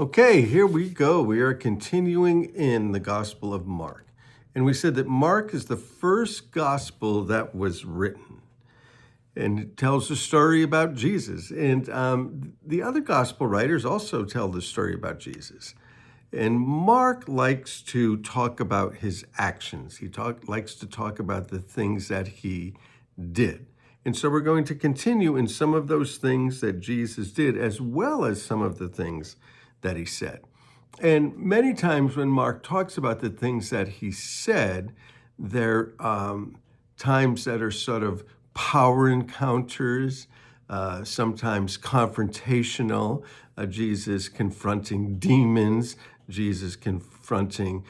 Okay, here we go. We are continuing in the Gospel of Mark. And we said that Mark is the first gospel that was written. And it tells the story about Jesus. And the other gospel writers also tell the story about Jesus. And Mark likes to talk about his actions. He likes to talk about the things that he did. And so we're going to continue in some of those things that Jesus did, as well as some of the things that he said. And many times when Mark talks about the things that he said, they're times that are sort of power encounters, sometimes confrontational, Jesus confronting demons, Jesus confronting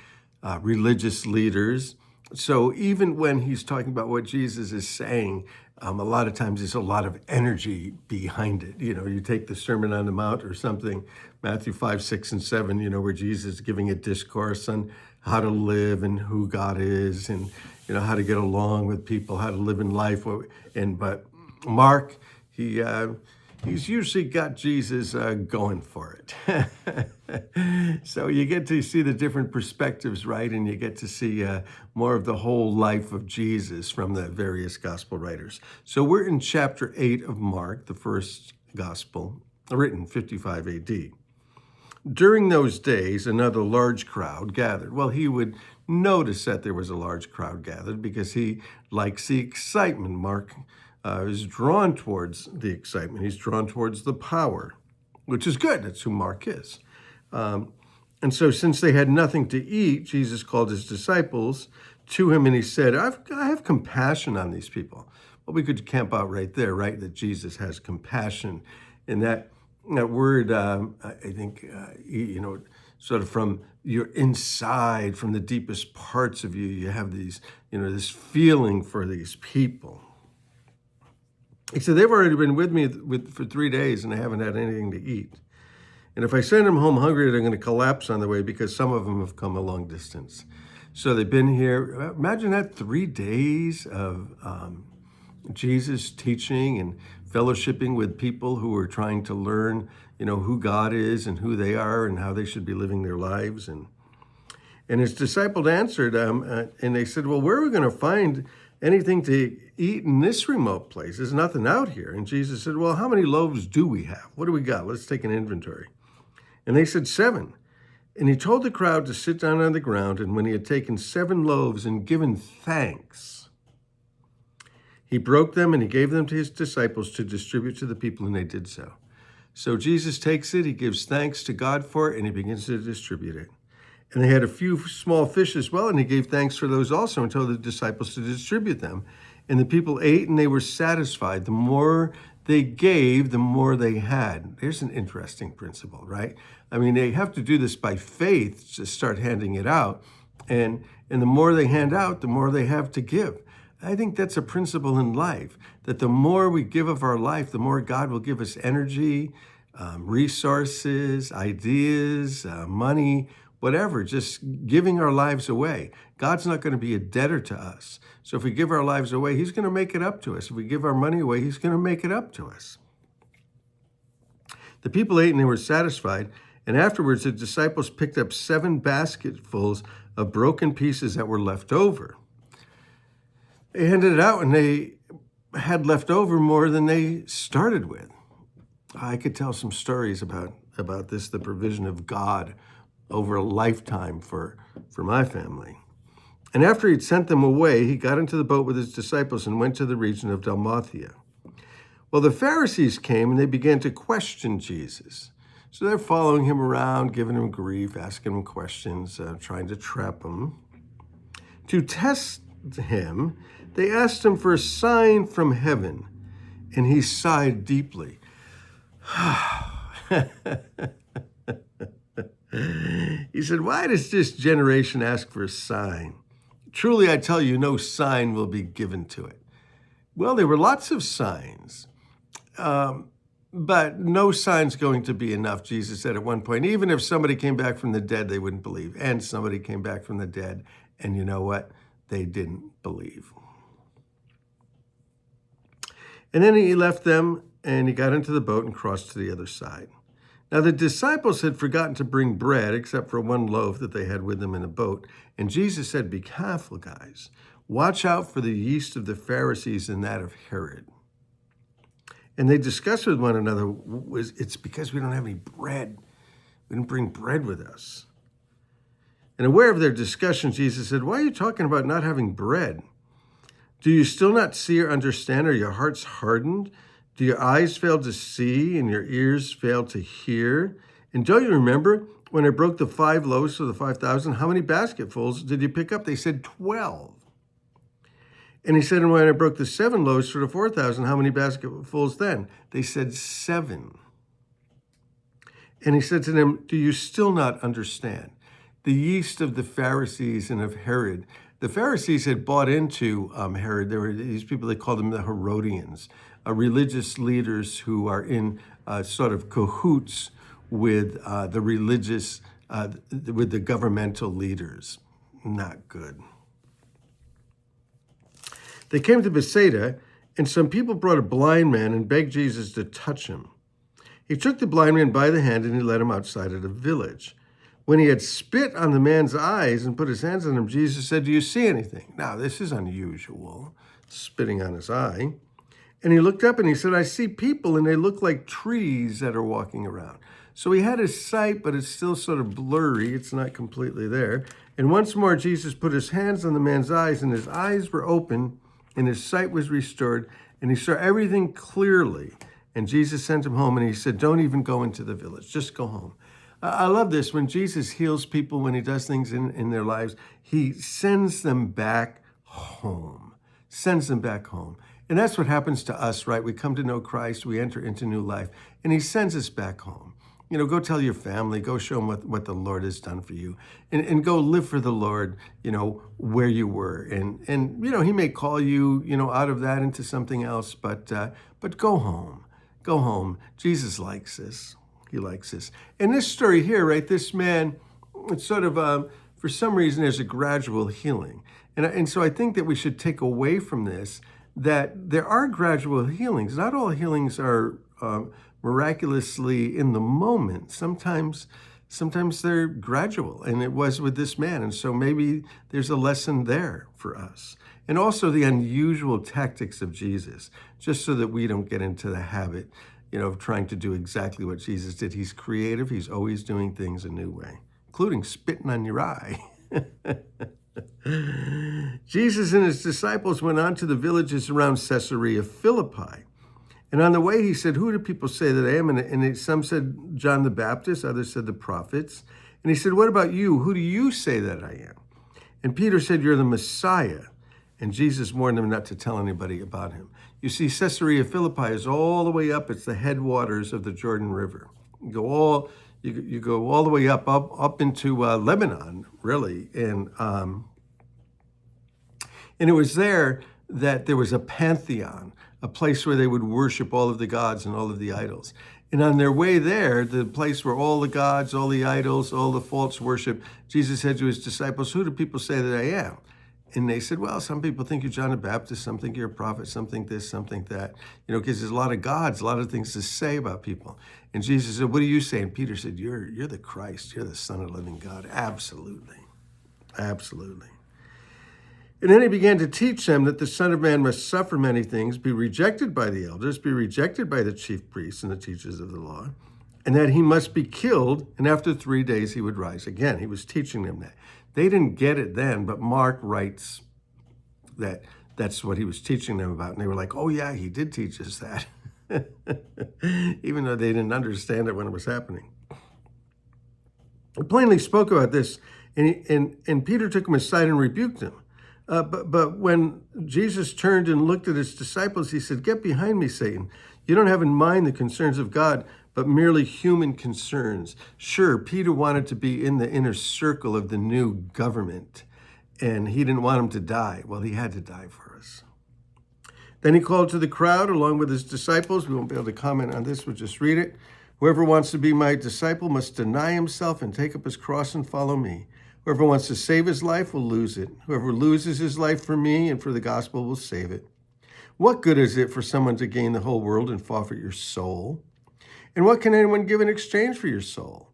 religious leaders. So even when he's talking about what Jesus is saying, a lot of times there's a lot of energy behind it. You know, you take the Sermon on the Mount or something, Matthew 5, 6, and 7, where Jesus is giving a discourse on how to live and who God is and, how to get along with people, how to live in life. But Mark, he's usually got Jesus going for it. So you get to see the different perspectives, right? And you get to see more of the whole life of Jesus from the various gospel writers. So we're in chapter 8 of Mark, the first gospel, written 55 AD. During those days, another large crowd gathered. Well, he would notice that there was a large crowd gathered because he likes the excitement. Mark is drawn towards the excitement. He's drawn towards the power, which is good. That's who Mark is. And so since they had nothing to eat, Jesus called his disciples to him and he said, I have compassion on these people. Well, we could camp out right there, right? That Jesus has compassion. And that word, I think, sort of from your inside, from the deepest parts of you, you have these, this feeling for these people. He said, they've already been with me for 3 days and they haven't had anything to eat. And if I send them home hungry, they're going to collapse on the way because some of them have come a long distance. So they've been here. Imagine that, 3 days of Jesus teaching and fellowshipping with people who are trying to learn, who God is and who they are and how they should be living their lives. And his disciples answered and they said, well, where are we going to find anything to eat in this remote place? There's nothing out here. And Jesus said, well, how many loaves do we have? What do we got? Let's take an inventory. And they said 7. And he told the crowd to sit down on the ground. And when he had taken 7 loaves and given thanks, he broke them and he gave them to his disciples to distribute to the people, and they did so. So Jesus takes it, he gives thanks to God for it, and he begins to distribute it. And they had a few small fish as well, and he gave thanks for those also and told the disciples to distribute them. And the people ate and they were satisfied. The more they gave, the more they had. There's an interesting principle, right? I mean, they have to do this by faith to start handing it out. And the more they hand out, the more they have to give. I think that's a principle in life, that the more we give of our life, the more God will give us energy, resources, ideas, money, whatever, just giving our lives away. God's not going to be a debtor to us. So if we give our lives away, he's going to make it up to us. If we give our money away, he's going to make it up to us. The people ate and they were satisfied. And afterwards, the disciples picked up 7 basketfuls of broken pieces that were left over. They handed it out and they had left over more than they started with. I could tell some stories about this, the provision of God over a lifetime for my family. And after he'd sent them away, he got into the boat with his disciples and went to the region of Dalmatia. Well, the Pharisees came and they began to question Jesus. So they're following him around, giving him grief, asking him questions, trying to trap him. To test him, they asked him for a sign from heaven, and he sighed deeply. He said, why does this generation ask for a sign? Truly, I tell you, no sign will be given to it. Well, there were lots of signs, but no sign's going to be enough, Jesus said at one point. Even if somebody came back from the dead, they wouldn't believe. And somebody came back from the dead, and you know what? They didn't believe. And then he left them, and he got into the boat and crossed to the other side. Now the disciples had forgotten to bring bread except for one loaf that they had with them in the boat. And Jesus said, be careful, guys. Watch out for the yeast of the Pharisees and that of Herod. And they discussed with one another, it's because we don't have any bread. We didn't bring bread with us. And aware of their discussion, Jesus said, why are you talking about not having bread? Do you still not see or understand? Are your hearts hardened? Do your eyes fail to see and your ears fail to hear? And don't you remember when I broke the 5 loaves for the 5,000, how many basketfuls did you pick up? They said 12. And he said, and when I broke the 7 loaves for the 4,000, how many basketfuls then? They said 7. And he said to them, do you still not understand? The yeast of the Pharisees and of Herod. The Pharisees had bought into Herod. There were these people, they called them the Herodians, religious leaders who are in sort of cahoots with the religious, with the governmental leaders. Not good. They came to Bethsaida, and some people brought a blind man and begged Jesus to touch him. He took the blind man by the hand and he led him outside of the village. When he had spit on the man's eyes and put his hands on him, Jesus said, do you see anything? Now, this is unusual, spitting on his eye. And he looked up and he said, I see people and they look like trees that are walking around. So he had his sight, but it's still sort of blurry. It's not completely there. And once more, Jesus put his hands on the man's eyes and his eyes were open and his sight was restored and he saw everything clearly. And Jesus sent him home and he said, don't even go into the village, just go home. I love this. When Jesus heals people, when he does things in their lives, he sends them back home, sends them back home. And that's what happens to us, right? We come to know Christ, we enter into new life, and he sends us back home. You know, go tell your family, go show them what the Lord has done for you, and go live for the Lord, you know, where you were. And you know, he may call you, you know, out of that into something else, but go home. Go home. Jesus likes this. He likes this. And this story here, right, this man, it's sort of, for some reason, there's a gradual healing. And so I think that we should take away from this that there are gradual healings. Not all healings are miraculously in the moment. Sometimes they're gradual, and it was with this man. And so maybe there's a lesson there for us. And also the unusual tactics of Jesus, just so that we don't get into the habit, you know, of trying to do exactly what Jesus did. He's creative. He's always doing things a new way, including spitting on your eye. Jesus and his disciples went on to the villages around Caesarea Philippi. And on the way, he said, who do people say that I am? And some said John the Baptist, others said the prophets. And he said, what about you? Who do you say that I am? And Peter said, you're the Messiah. And Jesus warned them not to tell anybody about him. You see, Caesarea Philippi is all the way up. It's the headwaters of the Jordan River. You go all the way up into Lebanon, really. And it was there that there was a pantheon, a place where they would worship all of the gods and all of the idols. And on their way there, the place where all the gods, all the idols, all the false worship, Jesus said to his disciples, who do people say that I am? And they said, well, some people think you're John the Baptist, some think you're a prophet, some think this, some think that. You know, because there's a lot of gods, a lot of things to say about people. And Jesus said, what do you say? And Peter said, you're the Christ, you're the Son of the living God. Absolutely. Absolutely. And then he began to teach them that the Son of Man must suffer many things, be rejected by the elders, be rejected by the chief priests and the teachers of the law, and that he must be killed, and after 3 days he would rise again. He was teaching them that. They didn't get it then, but Mark writes that that's what he was teaching them about. And they were like, oh yeah, he did teach us that. Even though they didn't understand it when it was happening. He plainly spoke about this, and Peter took him aside and rebuked him. But when Jesus turned and looked at his disciples, he said, get behind me, Satan. You don't have in mind the concerns of God, but merely human concerns. Sure, Peter wanted to be in the inner circle of the new government, and he didn't want him to die. Well, he had to die for us. Then he called to the crowd along with his disciples. We won't be able to comment on this, we'll just read it. Whoever wants to be my disciple must deny himself and take up his cross and follow me. Whoever wants to save his life will lose it. Whoever loses his life for me and for the gospel will save it. What good is it for someone to gain the whole world and forfeit your soul? And what can anyone give in exchange for your soul?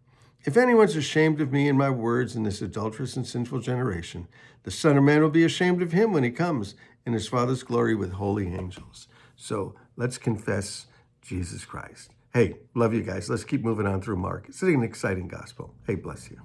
If anyone's ashamed of me and my words in this adulterous and sinful generation, the Son of Man will be ashamed of him when he comes in his Father's glory with holy angels. So let's confess Jesus Christ. Hey, love you guys. Let's keep moving on through Mark. It's an exciting gospel. Hey, bless you.